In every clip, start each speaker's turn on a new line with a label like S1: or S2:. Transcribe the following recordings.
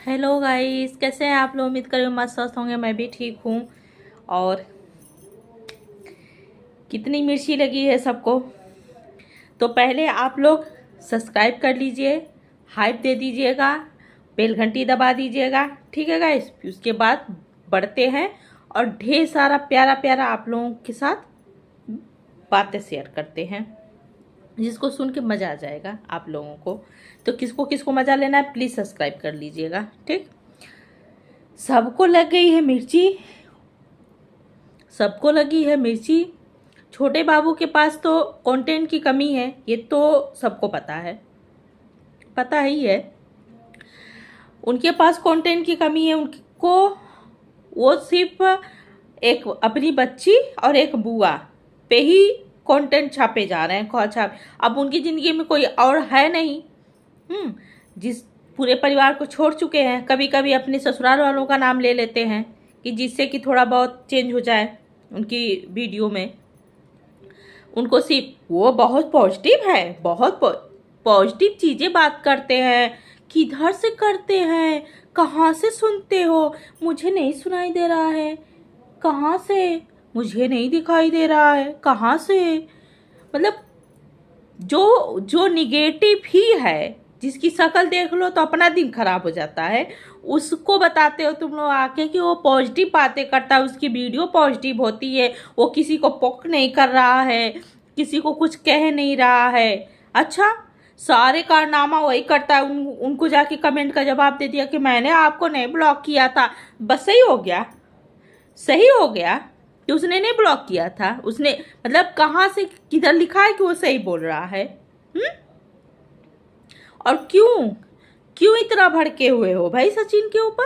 S1: Hello guys, कैसे हैं आप लोग। उम्मीद करें मस्त स्वस्थ होंगे। मैं भी ठीक हूँ। और कितनी मिर्ची लगी है सबको। तो पहले आप लोग सब्सक्राइब कर लीजिए, हाइप दे दीजिएगा, बेल घंटी दबा दीजिएगा, ठीक है गाइस। फिर उसके बाद बढ़ते हैं और ढेर सारा प्यारा प्यारा आप लोगों के साथ बातें शेयर करते हैं, जिसको सुन के मज़ा आ जाएगा आप लोगों को। तो किसको किसको मज़ा लेना है प्लीज़ सब्सक्राइब कर लीजिएगा, ठीक। सबको लग गई है मिर्ची, सबको लगी है मिर्ची। छोटे बाबू के पास तो कंटेंट की कमी है, ये तो सबको पता है, पता ही है। उनके पास कंटेंट की कमी है। उनको वो सिर्फ एक अपनी बच्ची और एक बुआ पे ही कंटेंट छापे जा रहे हैं, छाप। अब उनकी ज़िंदगी में कोई और है नहीं। जिस पूरे परिवार को छोड़ चुके हैं। कभी कभी अपने ससुराल वालों का नाम ले लेते हैं कि जिससे कि थोड़ा बहुत चेंज हो जाए उनकी वीडियो में। उनको सिर्फ वो बहुत पॉजिटिव है, बहुत पॉजिटिव चीज़ें बात करते हैं। किधर से करते हैं, कहाँ से सुनते हो, मुझे नहीं सुनाई दे रहा है, कहाँ से, मुझे नहीं दिखाई दे रहा है, कहाँ से। मतलब जो जो निगेटिव ही है, जिसकी शक्ल देख लो तो अपना दिन खराब हो जाता है, उसको बताते हो तुम लोग आके कि वो पॉजिटिव बातें करता है, उसकी वीडियो पॉजिटिव होती है, वो किसी को पोक नहीं कर रहा है, किसी को कुछ कह नहीं रहा है। अच्छा, सारे कारनामा वही करता है। उनको जाके कमेंट का जवाब दे दिया कि मैंने आपको नहीं ब्लॉक किया था, बस सही हो गया, सही हो गया कि उसने नहीं ब्लॉक किया था। उसने मतलब कहाँ से किधर लिखा है कि वो सही बोल रहा है। और क्यों क्यों इतना भड़के हुए हो भाई सचिन के ऊपर।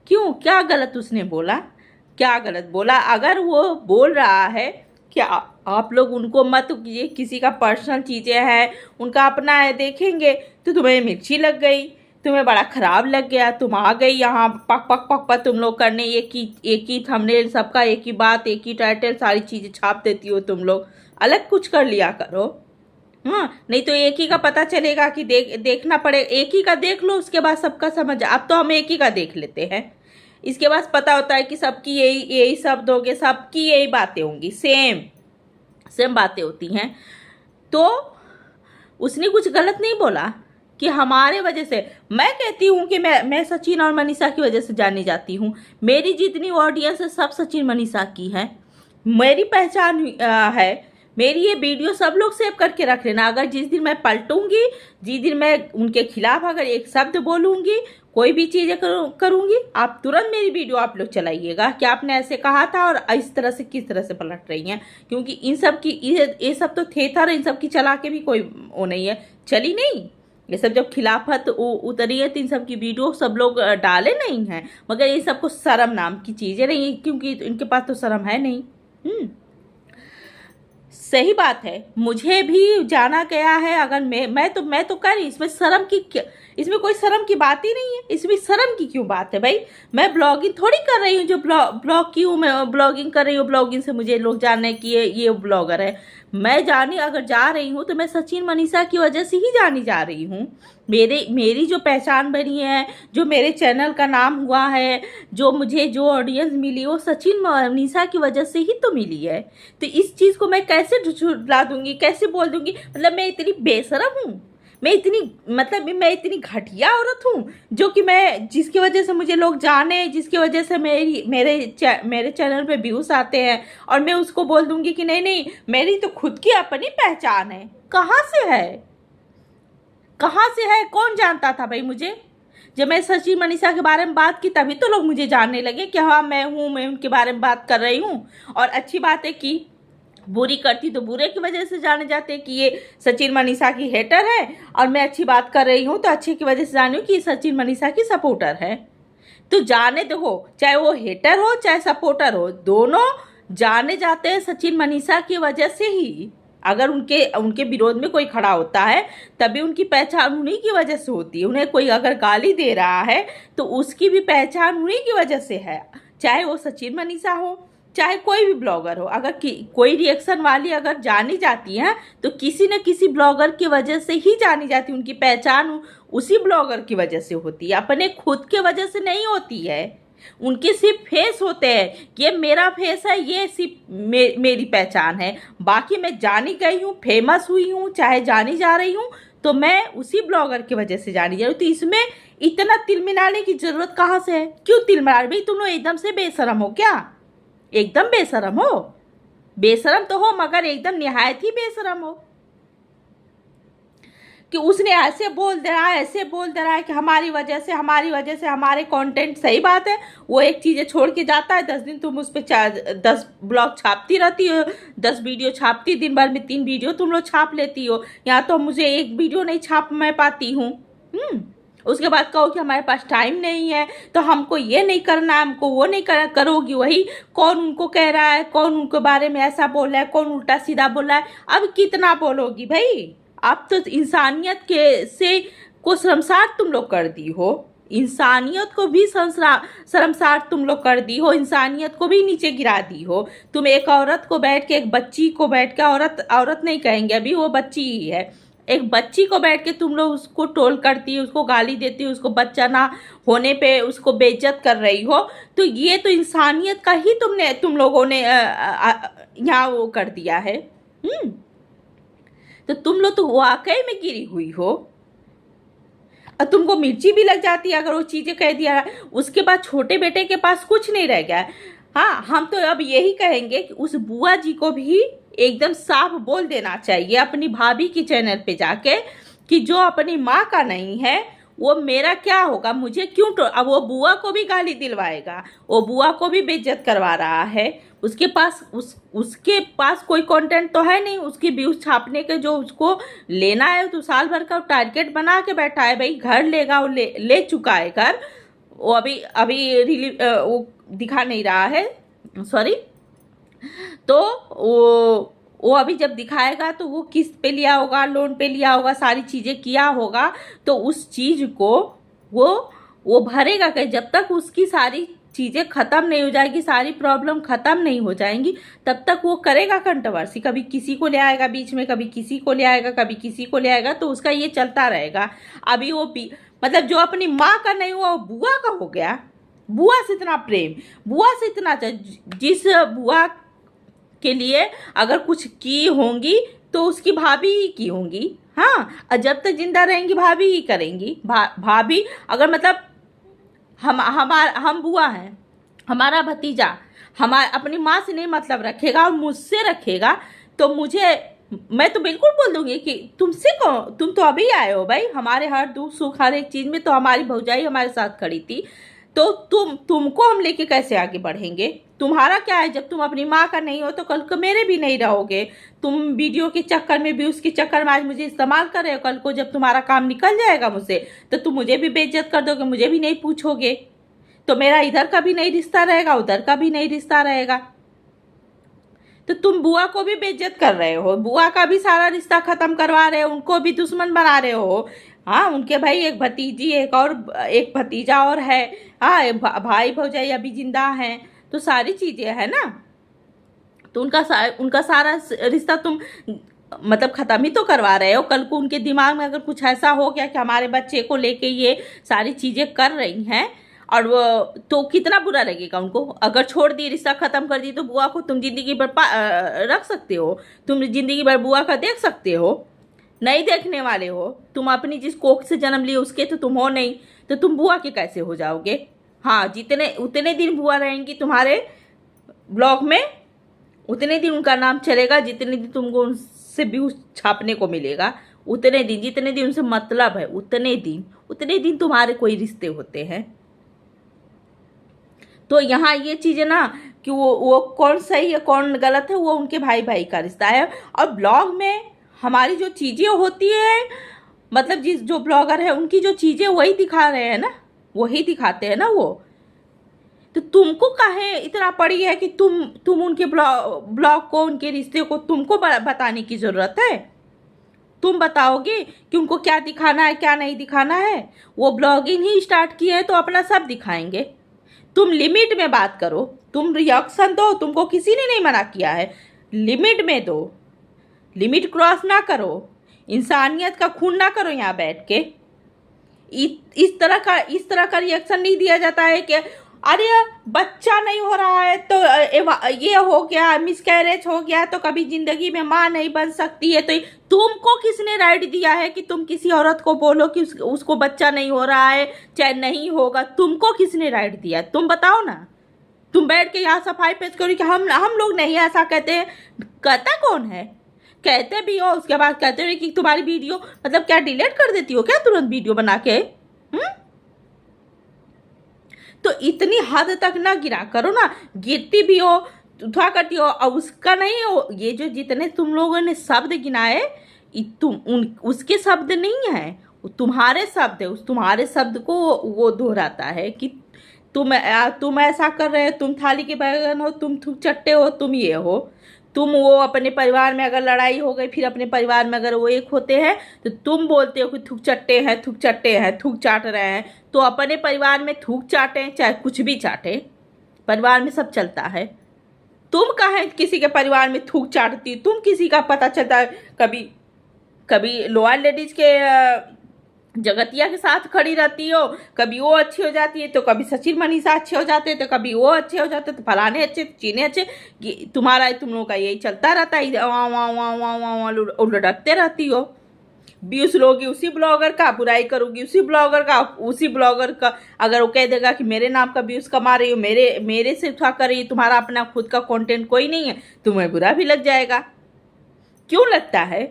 S1: क्यों, क्या गलत उसने बोला, क्या गलत बोला। अगर वो बोल रहा है क्या, आप लोग उनको मत कीजिए, किसी का पर्सनल चीज़ें हैं, उनका अपना है, देखेंगे तो तुम्हें मिर्ची लग गई, तुम्हें बड़ा खराब लग गया, तुम आ गई यहाँ पक पक पक पक तुम लोग करने। एक ही थंबनेल, सबका एक ही बात, एक ही टाइटल, सारी चीज़ें छाप देती हो तुम लोग। अलग कुछ कर लिया करो। हाँ, नहीं तो एक ही का पता चलेगा कि देखना पड़े। एक ही का देख लो, उसके बाद सबका समझ। अब तो हम एक ही का देख लेते हैं, इसके बाद पता होता है कि सबकी यही यही शब्द होंगे, सबकी यही बातें होंगी, सेम सेम बातें होती हैं। तो उसने कुछ गलत नहीं बोला कि हमारे वजह से। मैं कहती हूँ कि मैं सचिन और मनीषा की वजह से जानी जाती हूँ। मेरी जितनी ऑडियंस है सब सचिन मनीषा की है, मेरी पहचान है। मेरी ये वीडियो सब लोग सेव करके रख लेना। अगर जिस दिन मैं पलटूंगी, जिस दिन मैं उनके खिलाफ अगर एक शब्द बोलूंगी, कोई भी चीज़ें करूंगी, आप तुरंत मेरी वीडियो आप लोग चलाइएगा कि आपने ऐसे कहा था और इस तरह से किस तरह से पलट रही हैं। क्योंकि इन सब की ये सब तो थे था, इन सब की चला के भी कोई वो नहीं है, चली नहीं। ये सब जब खिलाफत उतरी है तो इन सब की वीडियो सब लोग डाले नहीं हैं। मगर ये सबको शर्म नाम की चीज़ें नहीं, क्योंकि इनके पास तो शर्म है नहीं। सही बात है, मुझे भी जाना गया है। अगर मैं तो कर रही, इसमें शर्म की इसमें कोई शर्म की बात ही नहीं है। इसमें शर्म की क्यों बात है भाई। मैं ब्लॉगिंग थोड़ी कर रही हूँ, जो ब्लॉग की हूँ, मैं ब्लॉगिंग कर रही हूँ। ब्लॉगिंग से मुझे लोग जानने की ये ब्लॉगर है। मैं जानी अगर जा रही हूँ तो मैं सचिन मनीषा की वजह से ही जानी जा रही हूँ। मेरी जो पहचान बनी है, जो मेरे चैनल का नाम हुआ है, जो मुझे जो ऑडियंस मिली, वो सचिन मनीषा की वजह से ही तो मिली है। तो इस चीज़ को मैं कैसे झुठला दूंगी, कैसे बोल दूंगी। मतलब मैं इतनी बेशरम हूँ, मैं इतनी घटिया औरत हूँ जो कि मैं, जिसकी वजह से मुझे लोग जाने, जिसकी वजह से मेरे चैनल पे व्यूज आते हैं, और मैं उसको बोल दूंगी कि नहीं नहीं मेरी तो खुद की अपनी पहचान है। कहाँ से है, कहाँ से है, कौन जानता था भाई मुझे। जब मैं सचिन मनीषा के बारे में बात की तभी तो लोग मुझे जानने लगे कि हाँ मैं हूँ, मैं उनके बारे में बात कर रही हूँ। और अच्छी बातें की, बुरी करती तो बुरे की वजह से जाने जाते कि ये सचिन मनीषा की हेटर है, और मैं अच्छी बात कर रही हूँ तो अच्छी की वजह से जानी कि सचिन मनीषा की सपोर्टर है। तो जाने दो, चाहे वो हेटर हो चाहे सपोर्टर हो, दोनों जाने जाते हैं सचिन मनीषा की वजह से ही। अगर उनके विरोध में कोई खड़ा होता है तभी उनकी पहचान उन्हीं की वजह से होती है। उन्हें कोई अगर गाली दे रहा है तो उसकी भी पहचान उन्हीं की वजह से है, चाहे वो सचिन मनीषा हो, चाहे कोई भी ब्लॉगर हो, अगर कोई रिएक्शन वाली अगर जानी जाती है तो किसी न किसी ब्लॉगर की वजह से ही जानी जाती है। उनकी पहचान उसी ब्लॉगर की वजह से होती है, अपने खुद के वजह से नहीं होती है। उनके सिर्फ फेस होते हैं, ये मेरा फेस है, ये सिर्फ मेरी पहचान है। बाकी मैं जानी गई हूँ, फेमस हुई हूँ, चाहे जानी जा रही हूँ, तो मैं उसी ब्लॉगर की वजह से जानी जा रही हूँ। तो इसमें इतना तिलमिलाने की जरूरत कहाँ से है? क्यों तिलमिला? भाई तुम लोग एकदम से बेशरम हो क्या? एकदम बेशरम हो? बेशरम तो हो, मगर एकदम निहायत ही बेशरम हो कि उसने ऐसे बोल दे रहा है, ऐसे बोल दे रहा है कि हमारी वजह से हमारे कंटेंट। सही बात है, वो एक चीज़ें छोड़ के जाता है, 10 दिन तुम उस पर 10 ब्लॉग छापती रहती हो, 10 वीडियो छापती, दिन भर में 3 वीडियो तुम लोग छाप लेती हो। यहाँ तो मुझे एक वीडियो नहीं छाप मैं पाती हूँ। उसके बाद कहो कि हमारे पास टाइम नहीं है, तो हमको ये नहीं करना है, हमको वो नहीं करना। करोगी वही, कौन उनको कह रहा है, कौन उनके बारे में ऐसा बोल रहा है, कौन उल्टा सीधा बोल रहा है। अब कितना बोलोगी भाई? अब तो इंसानियत के से को शर्मसार तुम लोग कर दी हो, इंसानियत को भी शर्मसार तुम लोग कर दी हो, इंसानियत को भी नीचे गिरा दी हो। तुम एक औरत को बैठ के, एक बच्ची को बैठ के, औरत नहीं कहेंगे, अभी वो बच्ची ही है, एक बच्ची को बैठ के तुम लोग उसको टोल करती है, उसको गाली देती है, उसको बच्चा ना होने पे उसको बेइज्जत कर रही हो। तो ये तो इंसानियत का ही तुम लोगों ने यहाँ वो कर दिया है। तो तुम लोग तो वाकई में गिरी हुई हो। और तुमको मिर्ची भी लग जाती है अगर वो चीज़ें कह दिया। उसके बाद छोटे बेटे के पास कुछ नहीं रह गया। हाँ, हम तो अब यही कहेंगे कि उस बुआ जी को भी एकदम साफ बोल देना चाहिए अपनी भाभी की चैनल पे जाके कि जो अपनी माँ का नहीं है वो मेरा क्या होगा, मुझे क्यों अब वो बुआ को भी गाली दिलवाएगा, वो बुआ को भी बेइज्जत करवा रहा है। उसके पास कोई कंटेंट तो है नहीं, उसकी व्यूज छापने के जो उसको लेना है तो साल भर का टारगेट बना के बैठा है। भाई घर लेगा, वो ले चुका है घर, वो अभी रिलीव वो दिखा नहीं रहा है, सॉरी। तो वो अभी जब दिखाएगा तो वो किस्त पे लिया होगा, लोन पे लिया होगा, सारी चीज़ें किया होगा, तो उस चीज़ को वो भरेगा कि जब तक उसकी सारी चीज़ें ख़त्म नहीं हो जाएगी, सारी प्रॉब्लम ख़त्म नहीं हो जाएंगी, तब तक वो करेगा कंट्रोवर्सी। कभी किसी को ले आएगा बीच में, कभी किसी को ले आएगा, कभी किसी को ले आएगा, तो उसका ये चलता रहेगा। अभी वो मतलब जो अपनी माँ का नहीं हुआ वो बुआ का हो गया। बुआ से इतना प्रेम, बुआ से इतना, जिस बुआ के लिए अगर कुछ की होंगी तो उसकी भाभी ही की होंगी। हाँ, और जब तक जिंदा रहेंगी भाभी ही करेंगी। भाभी अगर मतलब हम बुआ हैं, हमारा भतीजा अपनी माँ से नहीं मतलब रखेगा और मुझसे रखेगा, तो मैं तो बिल्कुल बोल दूंगी कि तुमसे कौन, तुम तो अभी आए हो भाई, हमारे हर दुख सुख हर एक चीज़ में तो हमारी भौजाई हमारे साथ खड़ी थी, तो तुमको हम लेके कैसे आगे बढ़ेंगे? तुम्हारा क्या है, जब तुम अपनी माँ का नहीं हो तो कल को मेरे भी नहीं रहोगे। तुम वीडियो के चक्कर में, व्यूज के चक्कर में आज मुझे इस्तेमाल कर रहे हो, कल को जब तुम्हारा काम निकल जाएगा मुझसे तो तुम मुझे भी बेइज्जत कर दोगे, मुझे भी नहीं पूछोगे, तो मेरा इधर का भी नहीं रिश्ता रहेगा, उधर का भी नहीं रिश्ता रहेगा। तो तुम बुआ को भी बेइज्जत कर रहे हो, बुआ का भी सारा रिश्ता खत्म करवा रहे हो, उनको भी दुश्मन बना रहे हो। हाँ, उनके भाई एक भतीजी, एक भतीजा और है। हाँ, भाई भौजाई अभी जिंदा हैं, तो सारी चीजें है ना। तो उनका सारा रिश्ता तुम मतलब खत्म ही तो करवा रहे हो। कल को उनके दिमाग में अगर कुछ ऐसा हो गया कि हमारे बच्चे को लेके ये सारी चीजें कर रही हैं, और वो तो कितना बुरा लगेगा उनको। अगर छोड़ दी, रिश्ता खत्म कर दी, तो बुआ को तुम जिंदगी भर रख सकते हो, तुम जिंदगी भर बुआ का देख सकते हो? नहीं देखने वाले हो। तुम अपनी जिस कोख से जन्म लिए उसके तो तुम हो नहीं, तो तुम बुआ के कैसे हो जाओगे? हाँ, उतने दिन बुआ रहेंगी तुम्हारे ब्लॉग में, उतने दिन उनका नाम चलेगा, जितने दिन तुमको उनसे व्यूज छापने को मिलेगा, उतने दिन, जितने दिन उनसे मतलब है उतने दिन तुम्हारे कोई रिश्ते होते हैं। तो यहाँ ये चीज़ें ना कि वो कौन सही है कौन गलत है, वो उनके भाई भाई का रिश्ता है। और ब्लॉग में हमारी जो चीज़ें होती है, मतलब जो ब्लॉगर है उनकी जो चीज़ें वही दिखा रहे हैं ना, वही दिखाते हैं ना वो। तो तुमको काहे इतना पड़ी है कि तुम उनके ब्लॉग को, उनके रिश्ते को तुमको बताने की ज़रूरत है? तुम बताओगे कि उनको क्या दिखाना है क्या नहीं दिखाना है? वो ब्लॉगिंग ही स्टार्ट किए हैं तो अपना सब दिखाएंगे। तुम लिमिट में बात करो, तुम रिएक्शन दो, तुमको किसी ने नहीं मना किया है, लिमिट में दो, लिमिट क्रॉस ना करो, इंसानियत का खून ना करो यहाँ बैठ के। इस तरह का रिएक्शन नहीं दिया जाता है कि अरे बच्चा नहीं हो रहा है तो ये हो गया, मिसकैरेज हो गया तो कभी जिंदगी में माँ नहीं बन सकती है। तो तुमको किसने राइट दिया है कि तुम किसी औरत को बोलो कि उसको बच्चा नहीं हो रहा है, चाहे नहीं होगा? तुमको किसने राइट दिया? तुम बताओ ना। तुम बैठ के यहाँ सफाई पेश करो कि हम लोग नहीं ऐसा कहते हैं। कहता कौन है? कहते भी हो, उसके बाद कहते हो कि तुम्हारी वीडियो मतलब क्या डिलीट कर देती हो क्या तुरंत वीडियो बना के? तो इतनी हद तक ना गिरा करो ना, गिरती भी हो उठा करती हो। और उसका नहीं हो, ये जो जितने तुम लोगों ने शब्द गिनाए उसके शब्द नहीं है, तुम्हारे शब्द है। उस तुम्हारे शब्द को वो दोहराता है कि तुम ऐसा कर रहे हो, तुम थाली के बैगन हो, तुम थूक चट्टे हो, तुम ये हो, तुम वो। अपने परिवार में अगर लड़ाई हो गई, फिर अपने परिवार में अगर वो एक होते हैं तो तुम बोलते हो कि थूक चट्टे हैं, थूक चट्टे हैं, थूक चाट रहे हैं। तो अपने परिवार में थूक चाटें चाहे कुछ भी चाटें, परिवार में सब चलता है। तुम कहाँ किसी के परिवार में थूक चाटती? तुम किसी का पता चलता है कभी कभी लोअर लेडीज के जगतिया के साथ खड़ी रहती हो, कभी वो अच्छी हो जाती है तो कभी सचिन मनीषा अच्छे हो जाते हैं, तो कभी वो अच्छे हो जाते तो फलाने अच्छे, चीने अच्छे। तुम्हारा तुम लोगों का यही चलता रहता है, लुढ़कते रहती हो। व्यूज लोगी उसी ब्लॉगर का, बुराई करोगी उसी ब्लॉगर का। उसी ब्लॉगर का अगर वो कह देगा कि मेरे नाम का व्यूज कमा रही हो, मेरे से उठा कर रही, तुम्हारा अपना खुद का कंटेंट कोई नहीं है, तुम्हें बुरा भी लग जाएगा। क्यों लगता है?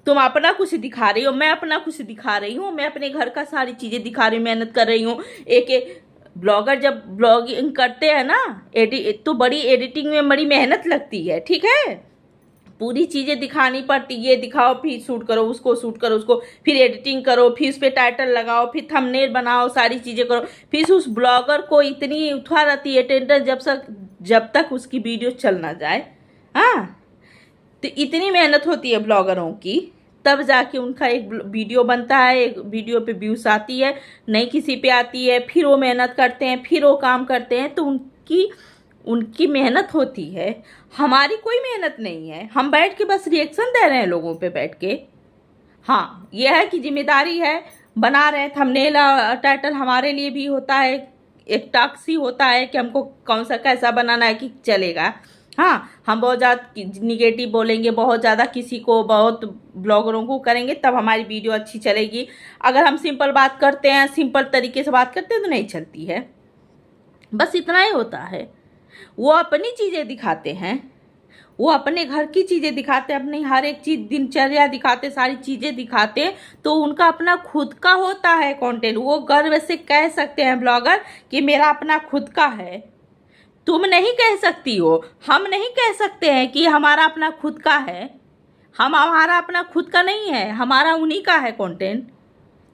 S1: तुम अपना कुछ दिखा रही हो, मैं अपना कुछ दिखा रही हूँ, मैं अपने घर का सारी चीज़ें दिखा रही हूँ, मेहनत कर रही हूँ। एक ब्लॉगर जब ब्लॉगिंग करते हैं ना, तो बड़ी एडिटिंग में बड़ी मेहनत लगती है, ठीक है? पूरी चीज़ें दिखानी पड़ती, ये दिखाओ, फिर शूट करो उसको, शूट करो उसको, फिर एडिटिंग करो, फिर उस पर टाइटल लगाओ, फिर थंबनेल बनाओ, सारी चीज़ें करो। फिर उस ब्लॉगर को इतनी उठा रहती है अटेंडेंस जब तक उसकी वीडियो चल ना जाए। हाँ, तो इतनी मेहनत होती है ब्लॉगरों की, तब जाके उनका एक वीडियो बनता है, एक वीडियो पे व्यूज आती है, नहीं किसी पे आती है। फिर वो मेहनत करते हैं, फिर वो काम करते हैं, तो उनकी मेहनत होती है। हमारी कोई मेहनत नहीं है, हम बैठ के बस रिएक्शन दे रहे हैं लोगों पे बैठ के। हाँ, ये है कि जिम्मेदारी है, बना रहे हैं थंबनेल टाइटल, हमारे लिए भी होता है, एक टास्क ही होता है कि हमको कौन सा कैसा बनाना है कि चलेगा। हाँ, हम बहुत ज़्यादा निगेटिव बोलेंगे, बहुत ज़्यादा किसी को, बहुत ब्लॉगरों को करेंगे तब हमारी वीडियो अच्छी चलेगी। अगर हम सिंपल बात करते हैं, सिंपल तरीके से बात करते हैं तो नहीं चलती है। बस इतना ही होता है। वो अपनी चीज़ें दिखाते हैं, वो अपने घर की चीज़ें दिखाते हैं, अपनी हर एक चीज़ दिनचर्या दिखाते, सारी चीज़ें दिखाते, तो उनका अपना खुद का होता है कंटेंट। वो गर्व से कह सकते हैं ब्लॉगर कि मेरा अपना खुद का है। तुम नहीं कह सकती हो, हम नहीं कह सकते हैं कि हमारा अपना खुद का है। हमारा अपना खुद का नहीं है, हमारा उन्हीं का है कंटेंट।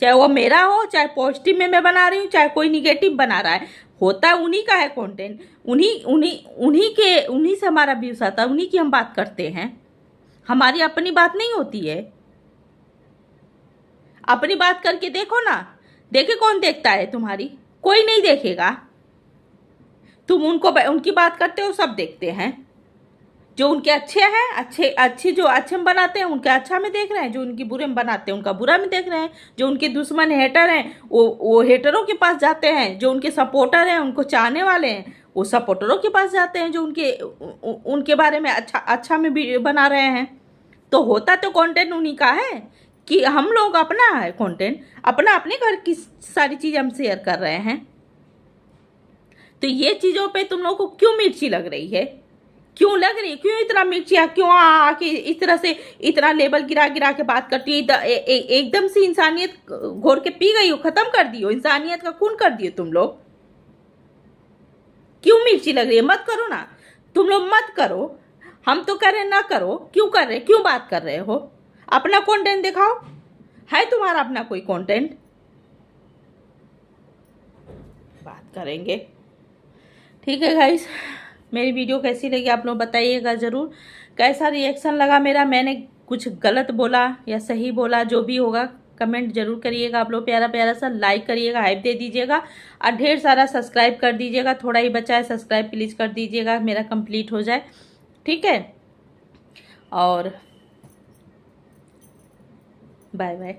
S1: चाहे वो मेरा हो, चाहे पॉजिटिव में मैं बना रही हूँ, चाहे कोई निगेटिव बना रहा है, होता है उन्हीं का है कंटेंट। उन्हीं से हमारा व्यूज आता है, उन्हीं की हम बात करते हैं। हमारी अपनी बात नहीं होती है। अपनी बात करके देखो ना, देखे कौन देखता है तुम्हारी? कोई नहीं देखेगा। तुम उनकी बात करते हो, सब देखते हैं। जो उनके अच्छे हैं, अच्छे जो अच्छे में बनाते हैं उनके अच्छा में देख रहे हैं, जो उनकी बुरे में बनाते हैं उनका बुरा में देख रहे हैं। जो उनके दुश्मन हेटर हैं वो हेटरों के पास जाते हैं, जो उनके सपोर्टर हैं, उनको चाहने वाले हैं, वो सपोर्टरों के पास जाते हैं, जो उनके बारे में अच्छा में भी बना रहे हैं। तो होता तो कंटेंट उन्हीं का है कि हम लोग अपना है कंटेंट, अपने घर की सारी चीज़ हम शेयर कर रहे हैं। तो ये चीज़ों पे तुम लोगों को क्यों मिर्ची लग रही है? क्यों लग रही है? क्यों इतना मिर्चियाँ? क्यों आके इस तरह से इतना लेवल गिरा के बात करती है? एकदम से इंसानियत घोर के पी गई हो, खत्म कर दी हो, इंसानियत का खून कर दिए तुम लोग। क्यों मिर्ची लग रही है? मत करो ना, तुम लोग मत करो। हम तो कह रहे ना करो, क्यों कर रहे? क्यों बात कर रहे हो? अपना कंटेंट दिखाओ, है तुम्हारा अपना कोई कंटेंट? बात करेंगे। ठीक है गाइस, मेरी वीडियो कैसी लगी आप लोग बताइएगा ज़रूर। कैसा रिएक्शन लगा मेरा, मैंने कुछ गलत बोला या सही बोला, जो भी होगा कमेंट जरूर करिएगा आप लोग, प्यारा प्यारा सा लाइक करिएगा, हाइप दे दीजिएगा और ढेर सारा सब्सक्राइब कर दीजिएगा। थोड़ा ही बचा है, सब्सक्राइब प्लीज़ कर दीजिएगा, मेरा कंप्लीट हो जाए, ठीक है। और बाय बाय।